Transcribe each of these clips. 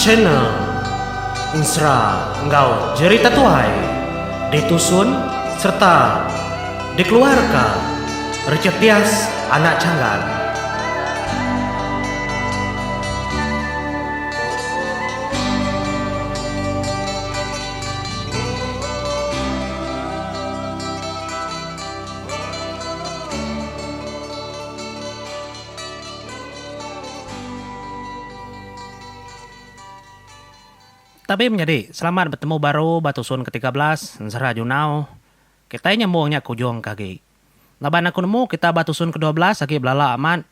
Channel Insra Engkau Jerita Tuai Ditusun serta dikeluarkan Recetias Anak Canggan. Tapi menjadi selamat bertemu baru Batusun ke-13 Nsara Junau. Kita nyambungnya kujong kaki. Laban aku nemu kita Batusun ke-12 lagi belala aman.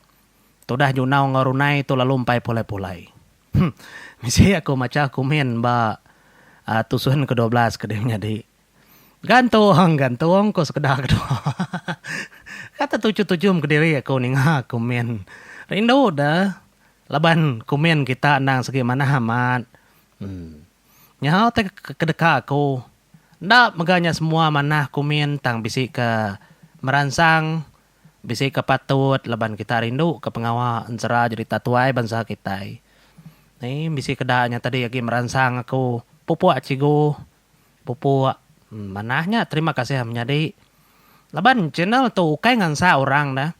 Tudah Junau ngorunai tu lalu umpai pulai-pulai. Misi aku maca komen ba tusun ke-12 kedengnya di. Gantung ko sekedar kedua. Kata tujuh-tujuh kediri aku ninga komen. Rindu dah. Laban komen kita nang segi mana amat. Nyau te kedeka aku. Ndak meganya semua manah kumin tang bisi ke meransang, bisi ke patut leban kita rindu ke pengawa Nsara Jerita Tuai bangsa kita. Nih bisi kedanya tadi lagi meransang aku. Pupuk cigo. Pupuk manahnya terima kasih menjadi. Leban channel tu kai ngansa orang dah.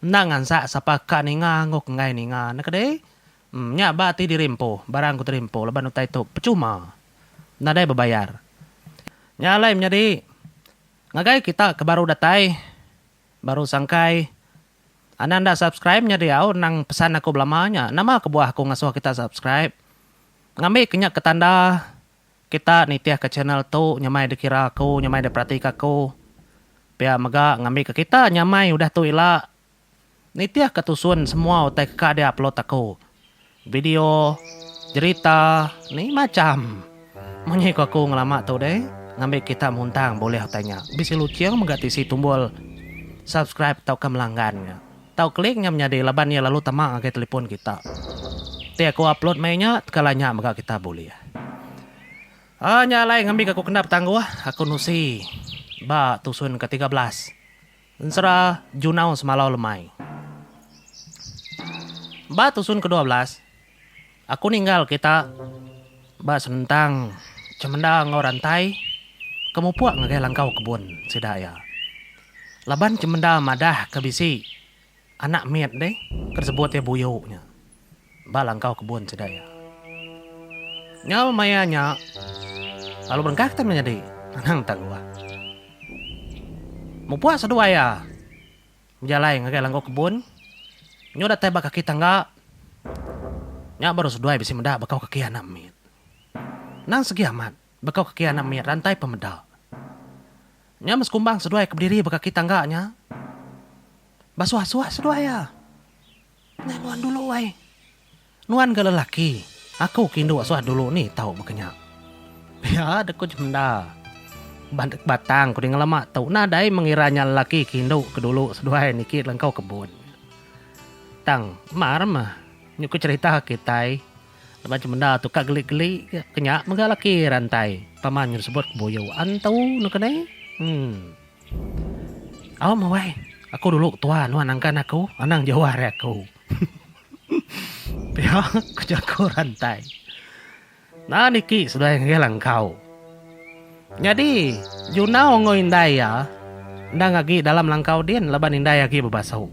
Ndak ngansa sapaka ninga ngok ngai ninga. Nak deh. Nya bati dirimpo, barang ku terimpo, leban utai tu percuma. Nadai berbayar. Nya lain menjadi ngagai kita ke baru datai, baru sangkai. Ananda subscribe nya dia nang pesan aku belamanya. Nama aku buah aku ngasuh kita subscribe. Ngambil kenyak ketanda kita nitiah ke channel tu nyamai dikira aku, nyamai diperhatika aku. Pia mega ngambil ke kita nyamai udah tu ila. Nitiah ketusun semua utai ke dia upload aku. Video, cerita, ni macam. Menyik aku ngelama tu deh. Ngambil kita muntang boleh tanya. Bisi luciang menggati si tumbol subscribe tau ke melanggannya. Tau kliknya menjadi labannya lalu tamang ke telepon kita. Ti aku upload mainnya kalanya mega kita boleh. Nyalai ngambil aku kena tangguh. Aku nusi. Ba tusun ke-13. Nsara Junau semalau lemai. Ba tusun ke-12. Aku ninggal kita bahas tentang cemendang rantai kamu puak ngagai langkau kebun sidaya. Laban cemenda madah kebisi anak miet deh tersebut ya buyuknya. Ba langkau kebun sidaya. Nya mayanya lalu berengkak tan menjadi nang tangwa. Mu puak sedua ya. Menjalai ngagai langkau kebun. Nyoda teh baka kita enggak. Nya baru seduai bisi meda bakau kaki anak mit. Nang segi amat bakau kaki anak mit rantai pemeda. Nya mas kumbang seduai keberdiri bakal kita enggaknya. Basuah-suah seduai ya. Nah nuan dulu wai. Nuan ke lelaki. Aku kindu asuah dulu nih tahu makanya. Ya deku cemenda. Bandek batang kuning ngelamak tahu nadai mengiranya lelaki kindu kedulu seduai niki lengkau kebun. Tang mar mah. Nyuku cerita kita macam benda tu kak gelik-gelik kenyak mengalaki rantai paman tersebut boyo antau nak kene awak mau aku dulu tua nu anangkan aku anang jawar aku ya kejaku rantai nah niki sudah ngelang kau jadi Junau ngoindai ya ndang lagi dalam langkau din laban indai lagi bebasau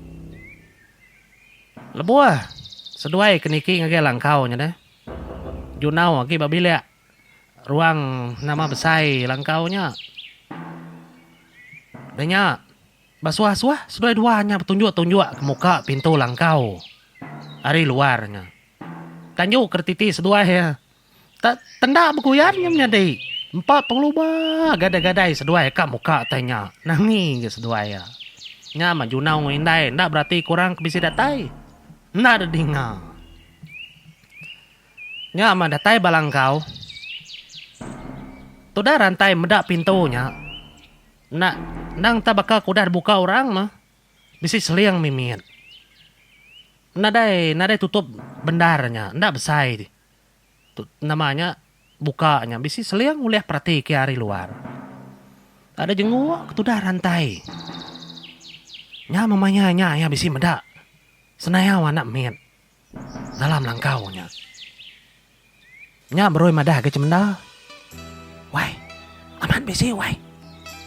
lebuah seduai keniki ngage langkau nya deh. Junau lagi babila ruang nama besai langkaunya. Denya basuah-suah seduai duanya tunjuk-tunjuk ke muka pintu langkau. Ari luarnya. Tanjuk kertiti seduai ya. Tenda beguyannya menjadi. 4 penglubah gadai-gadai seduai ka muka tanya. Nangi seduai ya. Nya mah Junau ngindai ndak berarti kurang kebisi datai. Nada dengar. Nya mah datai balangkau. Tudah rantai medak pintunya. Nak nang tabaka kudah buka orang mah. Bisi seliang mimit. Nadai tutup bendarnya, ndak besai. Namanya bukanya bisi seliang uliah perhati ke hari luar. Ada jenguk tudah rantai. Nya mamanya ya bisi medak. Senaya anak mit dalam langkaunya. Nya beroi madah ke cemenda. Wai, aman bisi wai.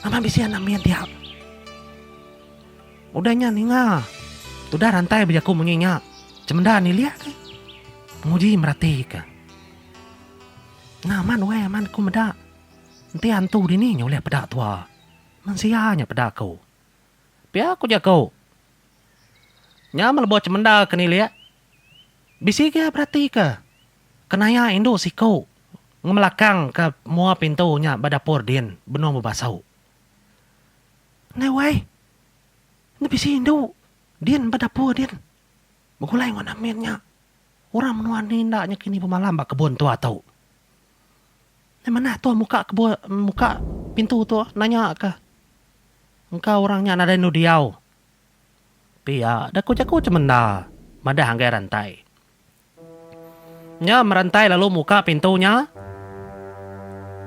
Aman bisi anak mian dia. Udahnya ninga. Tudah rantai bejaku mengingat. Cemenda ni lihat ke? Menguji merati ke? Nah, aman wai, aman ku meda. Nanti hantu di ni oleh pedak tua. Mansianya pedak kau. Pia aku jago. Nya melebo cemenda ke ni lihat. Bisi ke berarti ke? Kenaya Indo si kau. Ngemelakang ke mua pintunya badapur din. Benar berbasau. Nah wai. Ini bisi Indo. Din badapur din. Begulai ngon aminnya. Orang menuan ni ndaknya kini pemalam bak kebun tua tau. Nah mana tua muka pintu tu nanya ke? Engkau orangnya nada nu diau. Pia, dah jago cemenda. Madah anggai rantai. Nya merantai lalu muka pintunya.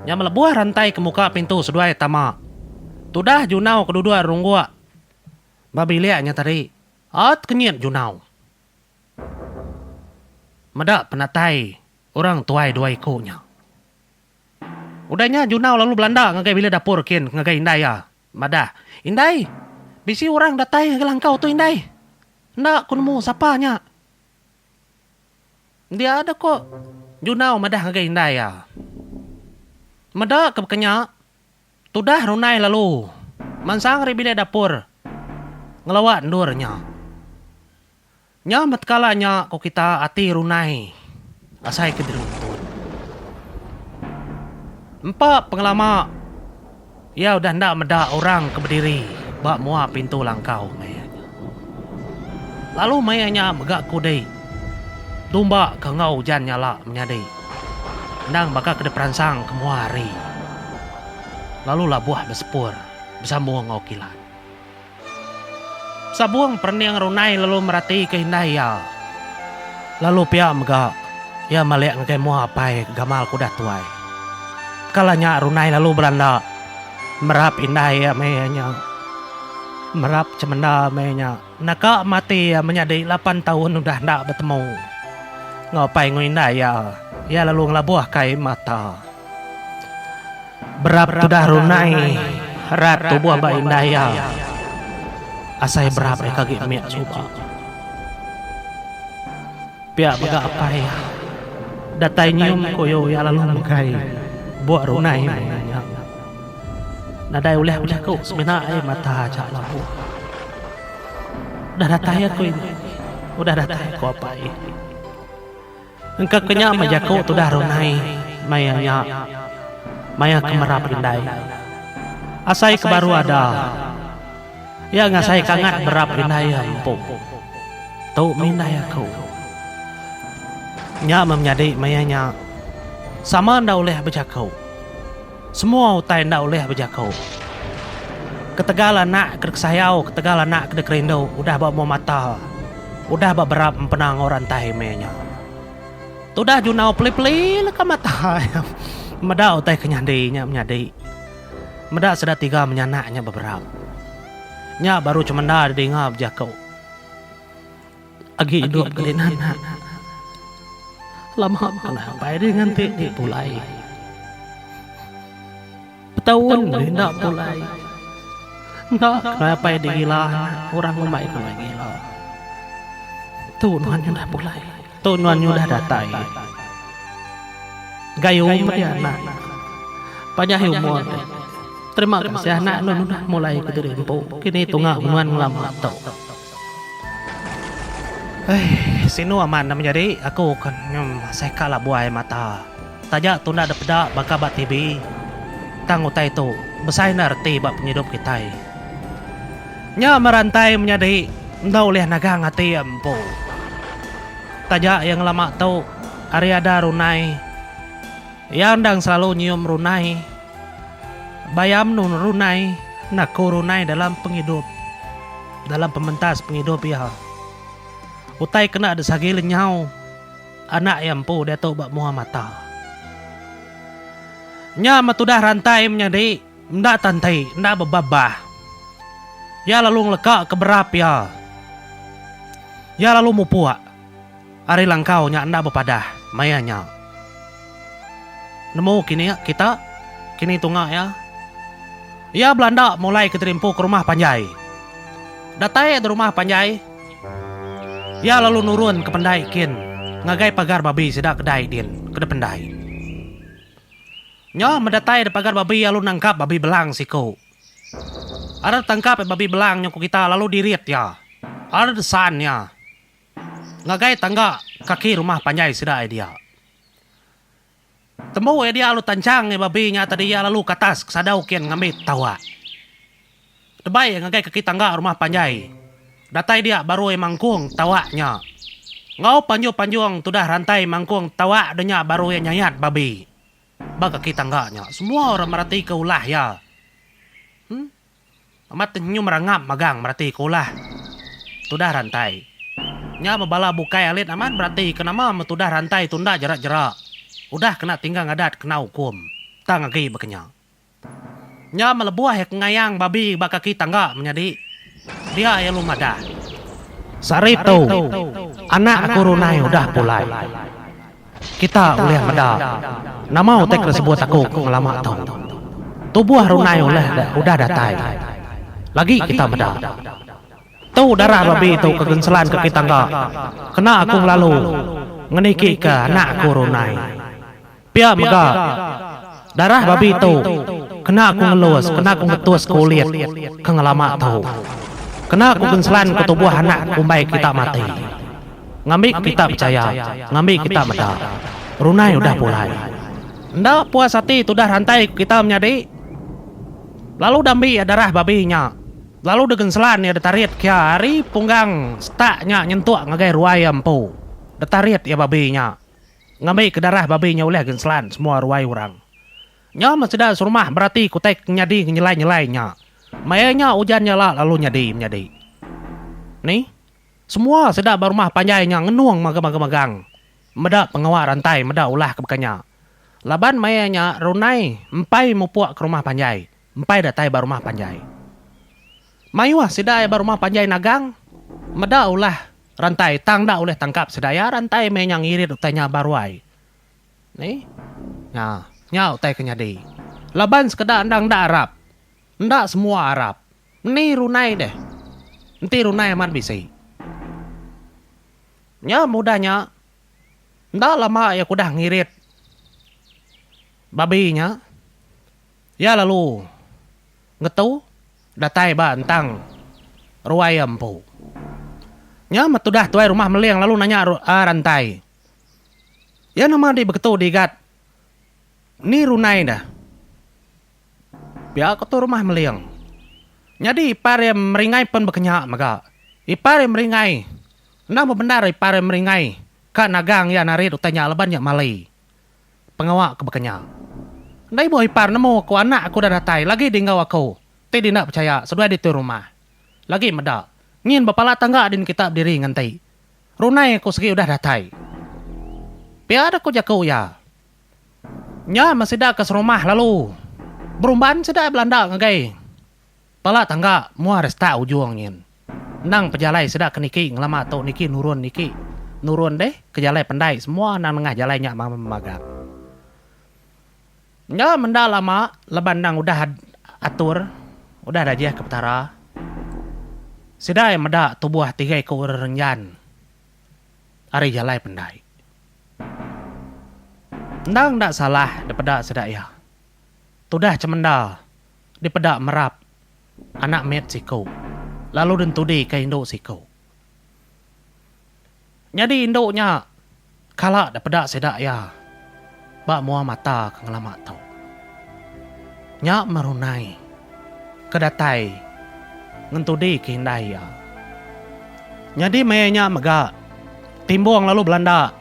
Nya melebuah rantai ke muka pintu seduai tama. Tudah junau kedua runggua. Babi liaknya tadi. At kenyit junau. Medak penatai. Orang tuai dua ikunya. Udahnya junau lalu Belanda ngagai bila dapur kin ngagai indai ya. Madah. Indai. Bisi orang datai ngagai langkau tu indai. Ndak kunemu sapanya. Dia ada kok. Junau madah ngagai indai ya. Madah kebekenya. Tudah runai lalu. Mansang ribile dapur. Ngelawat ndurnya. Nya matkalanya kok kita ati runai. Asai kediruntun. Empat pengelama. Ya udah ndak meda orang ke berdiri. Bak mua pintu langkau mayanya. Lalu mayanya megak kudai. Tumba ke ngau jan nyala menyadai. Nang bakal ke deperansang ke muari. Lalu lah buah besepur. Bersambung ngau kilat. Sabuang perniang runai lalu merati kehindaya. Lalu pia megak. Ya maliak ngagai mua apai gamal kuda tuai. Kalanya runai lalu beranda. Merap indaya mayanya. Merap cemenda mayanya. Naka mati ya menyadai 8 tahun udah ndak bertemu. Ngapai ngindaya. Ya lalu ngelabuah kai mata. Berap tudah runai. Rat tubuh ba indaya. Asai berap kagi miak suba. Pia baga apa ya. Datai nyium koyo ya lalu mengkai. Buat runai mayanya. Nadai uleh kau semena mata ajak labu. Dah datai aku ini. Udah datai aku apa ini. Engkau kenya majako tu dah runai. Mayanya. Maya kemerap indai. Asai kebaru ada. Ya ngasai kangat berap indai empuk. Tau mindai aku. Nya menyadai mayanya. Sama ndak oleh berjakau. Semua utai ndak oleh berjakau. Ketegalan nak kesayau, ketegalan nak kedekrendo. Udah bawa mata. Udah bawa berap empenang orang tahi mayanya. Tudah junau peli-peli leka mata. Medak utai kenyadinya menyadai. Medak sudah 3 menyanaknya beberapa. Nya baru cuma dah dengar berjakau. Agi hidup kedenana. Lama kenapa dengan tik pulai. Petahun hendak pulai. Nak kenapa digila orang umai kena gila. Tuan dah pulai. Tuan dah datai. Gayung dia anak. Banyak humor. Terima kasih anak lu dah mulai kederimpu. Kini tungak menuan lama tau. Sinu aman menjadi aku kan saya kalah buai mata. Tajak tunda ada pedak baka bat TV. Tang utai tu besai narti bak penyidup kita. Nya merantai menjadi ndak oleh naga ngati empu. Tajak yang lama tau hari ada runai. Yang dang selalu nyium runai. Bayam nun runai. Naku runai dalam penghidup. Dalam pementas penghidup ya. Utai kena ada sagi lenyau. Anak yang pu dia tahu bak muha mata. Nya matudah rantai menyadi. Ndak tantai. Ndak bebabah. Ya lalu ngelekak keberap ya. Ya lalu mupuak. Ari langkau nya ndak bepadah. Mayanya. nemu kini tungak ya. Ya Belanda mulai keterimpu ke rumah Panjai. Datai di rumah Panjai. Ya lalu nurun ke pendai kin. Ngagai pagar babi sedak kedai din ke pendai. Nya mendatai di pagar babi lalu nangkap babi belang siko. Ada tangkap babi belang nyoko kita lalu dirit ya. Ada desan ya. Ngagai tangga kaki rumah Panjai sedak dia. Temu dia lalu tancang babi nya tadi ya lalu ke atas kesadau kian ngambil tawa. Tebai ngagai kaki tangga rumah Panjai. Datai dia baru mangkung tawanya. Ngau panjung tudah rantai mangkung tawa denya baru nyayat babi. Bak kaki tangganya. Semua orang merhati keulah ya. Amat nyu merangap magang merhati keulah. Tudah rantai. Nya membala bukai alit amat berarti kenama tudah rantai tunda jerak-jerak. Udah kena tinggal ngadat kena hukum. Tang lagi bekenya. Nya melebuah yang ngayang babi bak kaki tangga menjadi. Dia yang lumada. Sarip tu. Anak aku runai udah pulai. Kita oleh meda. Nama utek tersebut aku ngelama tau. Tubuh runai udah datai. Lagi kita meda. Tu darah babi tu kegenselan kaki tangga. Kena aku lalu ngeniki ke anak aku runai. Pia mega. Darah babi tu kena aku ngelus, kena aku ngetus kulit ke ngelama tau. Kena aku genselan ke tubuh anak kumbai kita mati. Ngambil kita percaya, ngambil kita meda. Runai udah pulai. Ndak puas hati tudah rantai kita menjadi. Lalu dambi darah babinya. Lalu degenselan ya detarit kia hari punggang staknya nyentuh ngagai ruai ampu. Detarit ya babinya. Ngambil ke darah babinya oleh genselan semua ruai orang. Nya masih serumah berarti kutek nyadi nyelai-nyelainya. Mayanya hujan nyala lalu nyadi menjadi. Nih, semua sedap berumah Panjainya ngenuang magang-magang. Meda pengawal rantai, meda ulah kebekanya. Laban mayanya runai, empai mupuak ke rumah Panjai. Empai datai barumah Panjai. Mayuah sedaya barumah Panjai nagang. Meda ulah rantai, tang dah oleh tangkap sedaya rantai mayanya ngirit utainya baruai. Nih, nya utai kenyadi. Laban sekedar andang dak Arab. Ndak semua Arab. Ni runai deh. Nanti runai amat bisi. Nya mudahnya. Ndak lama ya kudah ngirit. Babinya. Ya lalu. Ngetu. Datai bantang. Ruai ampu. Nya matudah tuai rumah meliang lalu nanya rantai. Ya nama di begitu digat. Ni runai dah. Biar aku tu rumah meliang. Jadi ipar yang meringai pun berkenyak maka. Ipar yang meringai. Nama benar ipar yang meringai. Kak nagang ya narit utanya leban ya malai. Pengawak ke berkenyak. Ndai boh ipar nemu aku anak aku dah datai. Lagi tinggal aku. Tidak nak percaya. Sedua di tu rumah. Lagi medak. Ngin bapala tangga din kita berdiri ngantai. Runai aku segi udah datai. Biar aku jago ya. Nya masih dah ke serumah lalu. Berumban sedap Belanda ngagai. Pala tangga mua resta ujung ngin. Nang pejalai sedap ke niki ngelama tau niki nurun niki. Nurun deh ke jalai pendai semua nang ngah jalainya magang. Nya menda lama leban nang udah atur. Udah ada je ke petara. Sedai meda tubuh tiga ekor renyan. Ari jalai pendai. Nang ndak salah daripada sedak ya. Tudah cemendal di pedak merap anak met siko. Lalu dan tudi ke induk siko. Jadi induknya kalak da pedak sedak ya. Bak mua mata ke ngelamak tau. Nyak merunai. Kedatai. Ngentudi ke hindai ya. Jadi mayanya megak. Timbung lalu Belanda.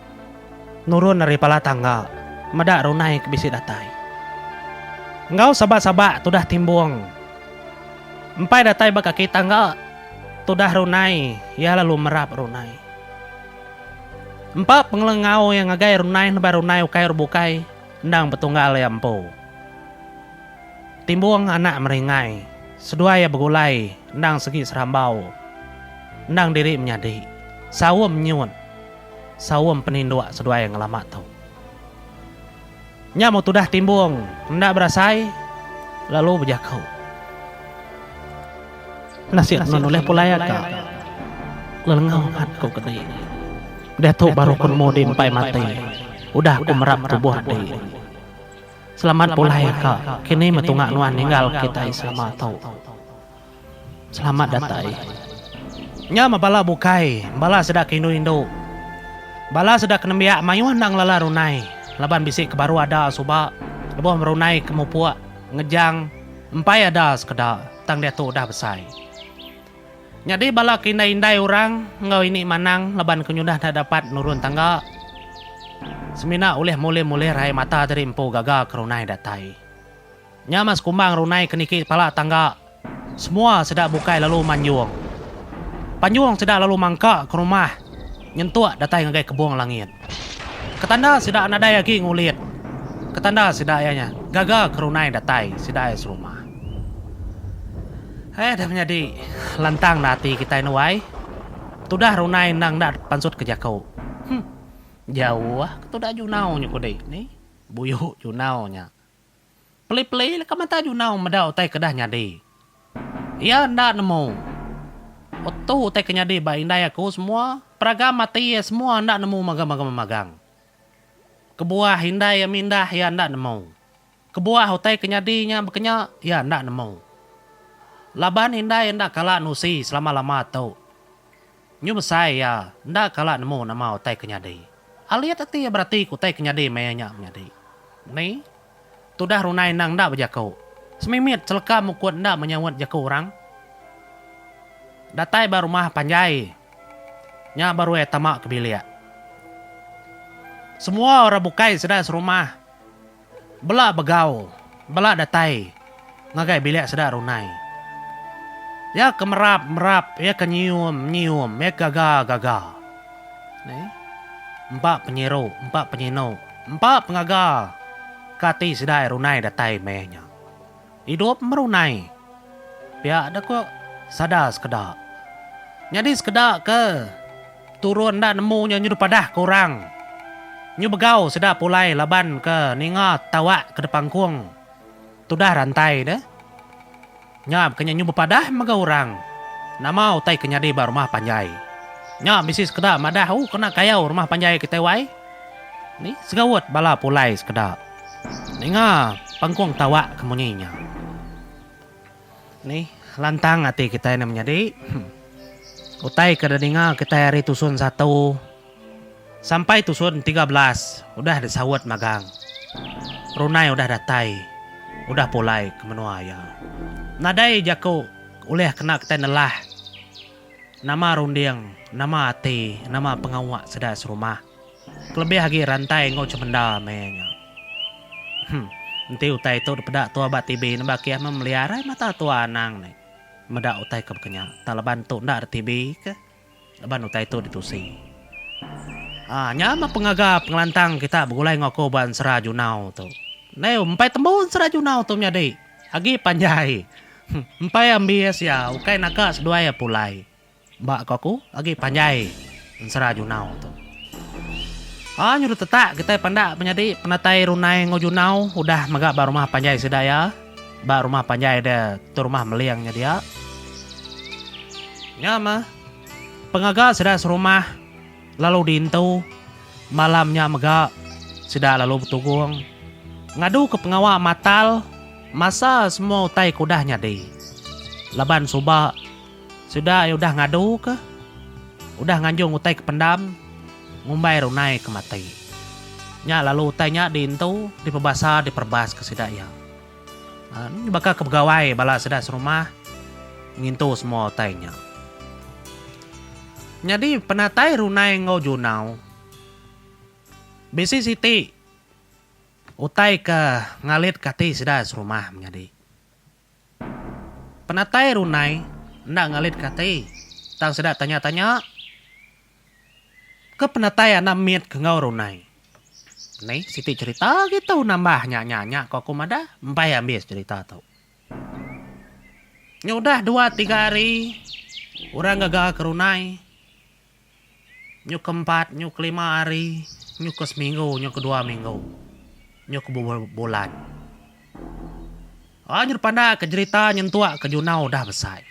Nurun dari pala tangga. Medak runai ke bisi datai. Engkau sabak-sabak tudah timbung. Empai datai bak kaki tangga. Tudah runai. Ya lalu merap runai. Empat pengelengau yang ngagai runai nebak runai ukai rubukai. Endang petunggal yampo. Timbung anak meringai. Sedua ya begulai. Endang segi serambau. Endang diri menyadi. Sawum nyun. Sawum peninduk sedua yang ngelamak tau. Nya mau tudah timbung, hendak berasai, lalu berjakau. Nasihat non oleh pulaya ka. Lelengau mat kau kedai. Datuk baru kun mau dimpai mati. Udah aku merap tubuh di. Selamat pulaya ka. Kini metungak nuan ninggal kita selamat tau. Selamat datai. Nya mabala bukai, bala sedak indo-indo. Bala sedak kenembiak mayuan nang lala runai. Laban bisik kebaru ada suba. Lebuh merunai kemupua. Ngejang. Empai ada sekedar. Tang dia tu dah besai. Jadi bala indai-indai orang. Ngau ini manang. Laban kenyudah dah dapat nurun tangga. Semina oleh mulai-mulai rai mata dari empu gagal kerunai datai. Nya mas kumbang runai keniki pala tangga. Semua sedak bukai lalu manjuang. Panjuang sedak lalu mangka ke rumah. Nyentuak datai ngagai kebuang langit. Ketanda sedak nadai lagi ngulit. Ketanda sedak ayahnya. Gagal kerunai datai sedak ayah serumah. Dah menjadi lantang nati kita inuai. Tudah runai nang dak pansut ke jakau. Jauh ah. Tudah junau nya kodai ni. Buyuk junau nya. Peli-peli ka mata junau medau tai kedah nyadi. Ya ndak nemu. Otu tai kenyadi ba indai aku semua. Peragam mati ya semua ndak nemu magang. Kebuah hindai ya mindah ya ndak nemu. Kebuah hotai kenyadinya bekenya ya ndak nemu. Laban hindai ndak kala nusi selama-lama tau. Nyu besai ya ndak kala nemu nama hotai kenyadi. Aliat ati ya berarti kutai kenyadi mayanya menyadi. Ni tudah runai nang ndak berjakau. Semimit celaka mukut ndak menyawat jakau orang. Datai baru mah panjai. Nya baru tamak kebiliak. Semua orang bukai sedang serumah. Belak begau. Belak datai. Ngagai biliak sedang runai. Ya kemerap-merap. Ya kenyium-nyium. Ya gagal-gagal. Empat penyeru. Empat penyino. Empat pengagal. Kati sedang runai datai mayanya. Hidup merunai. Pihak ada kok sadar sekedar. Jadi sekedar ke. Turun dah nemunya nyuruh padah kurang. Nyu begau sedap pulai laban ke ninga tawak ke depan kuang. Tu dah rantai dah. Nyap kenya nyu berpadah megau orang. Nama utai kenyadi bar rumah panjai. Nyap bisis kedak madah kena kayau rumah panjai kita wai. Ni segawat bala pulai sekedar. Ninga pangkuang tawak kemunyinya. Ni lantang hati kita ini menjadi. Utai kedaninga kita hari tusun 1 sampai tusun 13 udah disawat magang. Runai udah datai. Udah pulai ke menua ya. Nadai jaku oleh kena kita nelah. Nama rundiang, nama ati, nama pengawak sedas rumah. Kelebih lagi rantai ngau cemenda mayanya. Nanti utai itu pedak tua bat tibi nambah kiah memelihara mata tua anang nih. Medak utai ke bekenya. Tak leban tu ndak tibi ke. Leban utai itu ditusi. Nyama pengaga pengelantang kita begulai ngoko ban sera junau tu. Neu empai tembun sera junau tu nyadi. Agi panjai. Empai ambias ya. Ukai naka sedua ya pulai. Mbak koku agi panjai. Sera junau tu. Nyuruh tetak kita pandak menjadi penatai runai ngojunau. Udah megak bar rumah panjai sedaya. Bar rumah panjai dia. Tu rumah meliangnya dia. Nyama. Pengaga sedang serumah. Lalu diintu. Malamnya megak. Sedang lalu bertugung. Ngadu ke pengawal matal. Masa semua utai kudahnya di. Laban subak. Sudah udah ngadu ke. Udah nganjung utai ke pendam. Ngumbai runai ke mati. Nya lalu utainya diintu. Dipebasa diperbas ke sidaya. Bakal ke pegawai bala sedang serumah. Ngintu semua utainya. Jadi penatai runai ngau junau. Bisi siti. Utai ke ngalit kati sedang serumah menjadi. Penatai runai. Ndak ngalit kati. Tang sedang tanya-tanya. Ke penatai anak miet ke ngau runai. Nih siti cerita gitu nambah nyak-nyak kok kumada. Empai ambil cerita tau. Udah 2-3 hari. Orang gagal ke runai. Nyuk ke 4, nyuk ke 5 hari. Nyuk ke seminggu, nyuk ke 2 minggu. nyo ke bulan. Nyo pandai ke cerita nyentua ke Junau dah besar.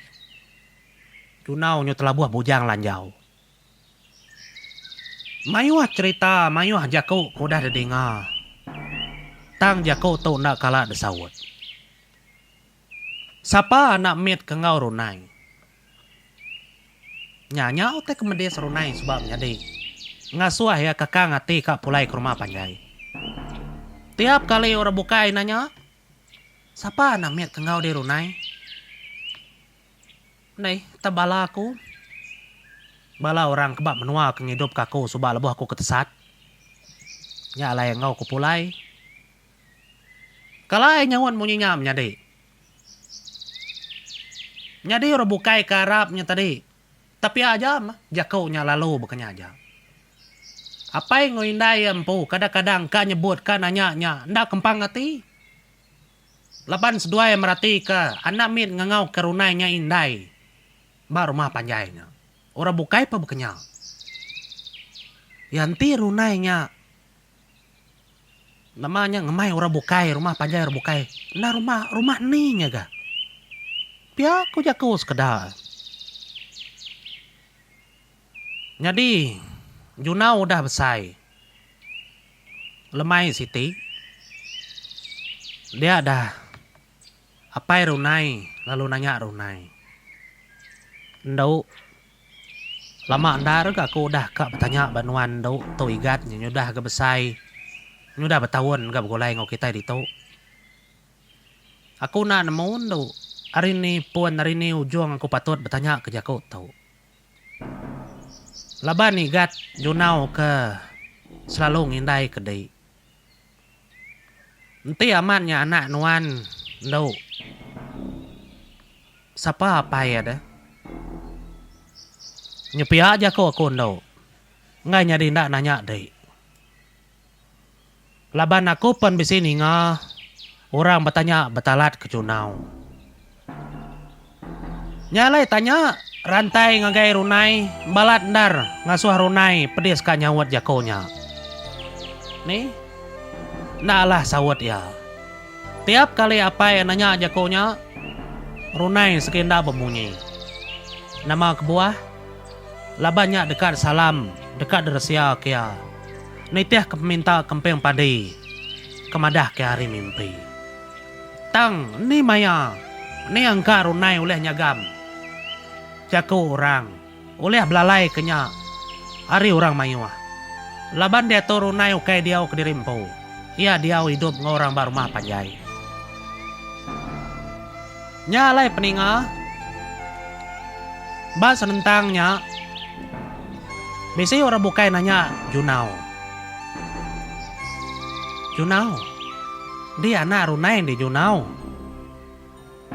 Junau nyo telah buah bujang lanjau. Mayuah cerita, mayuah jako ko dah dengar. Tang jako tu nak kala desawut. Siapa anak mit ke ngau runai? Nyanya ote kemedes runai sebab nyadi. Ngasuah ya kakang ati kak pulai ke rumah panjai. Tiap kali orang bukai nanya, siapa anak mit ke ngau di runai? Nih, tabala aku. Bala orang kebab menua ke ngidup kaku sebab lebuh aku ketesat. Nyalai ngau ku pulai. Kalai nyawan mo nyam nyadi. Nyadi orang bukai ke Arabnya tadi. Tapi aja mah jakau nya lalu bukannya aja. Apa yang ngoindai empu kadang-kadang ka nyebut ka nanya ndak kempang ati. Lapan sedua yang merati ka anak mit ngangau kerunainya indai. Baru mah panjainya. Orang bukai pa bukannya. Yanti runainya. Namanya ngemai orang bukai, rumah panjai orang bukai. Nah rumah ni nya ga. Pia aku jaku sekedar. Jadi Junau udah besar. Lemai Siti. Dia dah apai runai, lalu nanya runai. Ndau lama ndar ke aku udah kak bertanya banuan ndau tu igat nyudah ke besar. Nyudah bertahun ke begulai ngau kita di tu. Aku nak nemu ndau. Hari ni pun hari ni ujung aku patut bertanya ke jako tau. Laban igat Junau ke selalu ngindai kedai. Nanti amatnya anak nuan ndau. Siapa apa ya dah? Nyepi aja aku ndau. Ngai nyari ndak nanya deh. Laban aku pun bisini nga orang bertanya betalat ke Junau. Nyalai tanya rantai ngagai runai balat ndar ngasuh runai pedis ka nyawat jakonya. Nih, ndalah sawat ya. Tiap kali apa yang nanya jakonya, runai sekenda berbunyi. Nama kebuah, labannya dekat salam, dekat dersia kia. Nitiah keminta kempeng padi, kemadah ke hari mimpi. Tang, ni maya, ni angka runai oleh nyagam. Jaku orang, oleh belalai kenya, hari orang mayuah. Laban dia tu runai ukai dia ke dirimpu. Ia dia hidup ngorang baru mah panjai. Nyalai peninga, bahas tentangnya. Biasanya orang bukai nanya Junau. Junau, dia anak runai di Junau.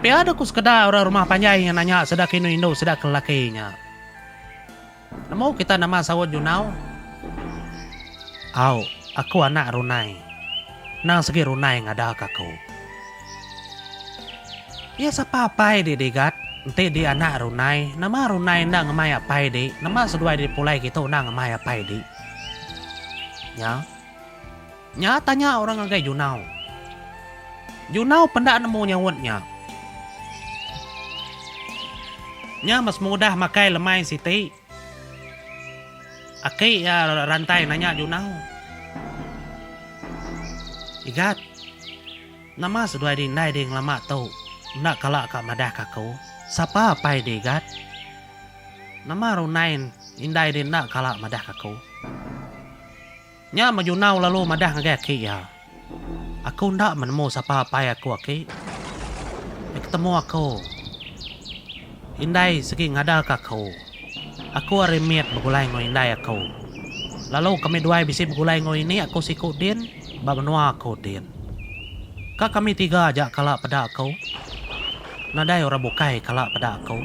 Pia ada ku sekedar orang rumah panjai yang nanya sedak Indo sedak lelakinya. Namo kita nama sawat Junau. Aku anak runai. Nang segi runai ngada kaku. Ya siapa apa di degat? Nanti di anak runai. Nama runai nang ngemai apa di? Nama seduai di pulai kita nang ngemai apa di? Ya. Nyatanya orang ngagai Junau. Junau pendak nemu nyawatnya. Nya mas mudah makai lemai Siti. Aki ya rantai nanya Junau. Igat. Nama seduai di nai ding lama tau. Nak kalak kak madah kaku. Siapa apa di igat? Nama runain indai di nak kalak madah kaku. Nya ma Junau lalu madah ngagai aki ya. Aku ndak menemu siapa apa aku aki. Ketemu aku. Indai segi ngada kaku. Aku arimiat begulai ngoi indai aku. Lalu kami dua bisi begulai ngoi ini aku sikut din, babenua aku din. Kak kami tiga aja kalak pada aku. Nadai orang bukai kalak pada aku.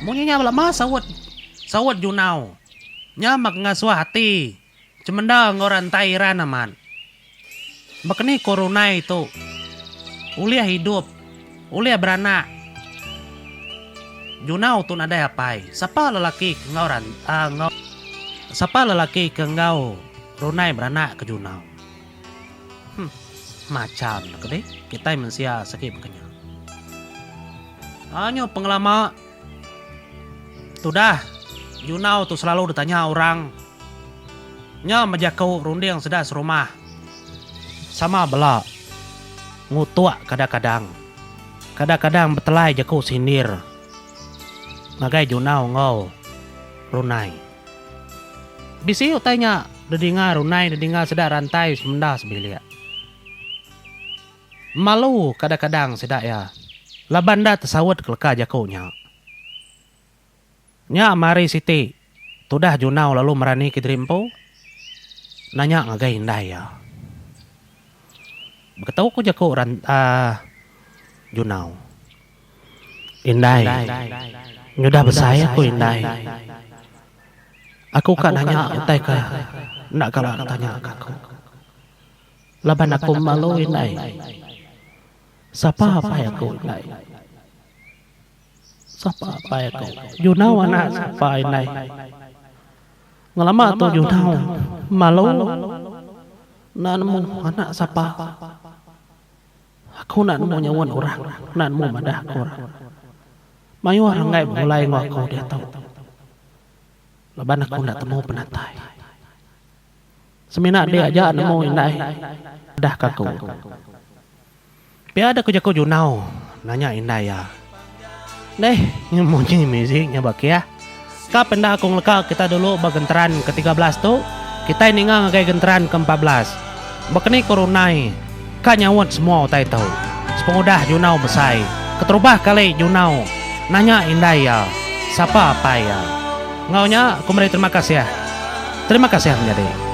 Munyanya lama sawat Junau. Nyamak ngasuh hati. Cemenda ngoran tairan aman. Bakni corona itu. Uliah hidup. Uliah beranak. Junau tu nadai apa? Siapa lelaki ngoran? Siapa lelaki ke ngau runai beranak ke Junau? Macam nak deh. Kita manusia sakit makanya. Hanya pengalaman. Sudah. You know tu selalu ditanya orang. Nya majakau runding sedang serumah. Sama bela. Ngutuak kadang-kadang. Kadang-kadang betelai jakau sindir. Nagai you know ngau. Runai. Bisi you tanya. Dedinga runai, dedinga sedang rantai semendah sebelia. Malu kadang-kadang sedak ya. Labanda tersawat keleka jakau nya. Nya mari siti. Tudah junau lalu merani ke Drimpo. Nanya ngagai indah ya. Beritahu ku jakau junau. Indai. Nyudah besaya ku indai. Aku kan nanya utai ke. Nak kalau tanya aku. Laban aku malu indai. Siapa apa ya kau indai? Siapa apa ya kau? Junau anak siapa indai? Ngelama tu junau malu. Nanmu anak siapa? Aku nak nemu nyawan orang. Nak nemu madah orang. Mayu orang ngai mulai ngaku dia tahu. Laban aku nak temu penatai. Semina dia aja nemu indai. Dah kaku. Pia ada kerja junau. Nanya indah ya. Deh, ini mungkin musiknya baki ya. Kapan dah aku ngelaka kita dulu bagentran ke-13 tu. Kita ini ngagai gentran ke-14. Bakni korunai. Kanyawat semua utai tahu. Sepengudah junau besai. Keterubah kali junau. Nanya indah ya. Siapa apa ya. Ngaunya aku beri terima kasih ya. Terima kasih menjadi.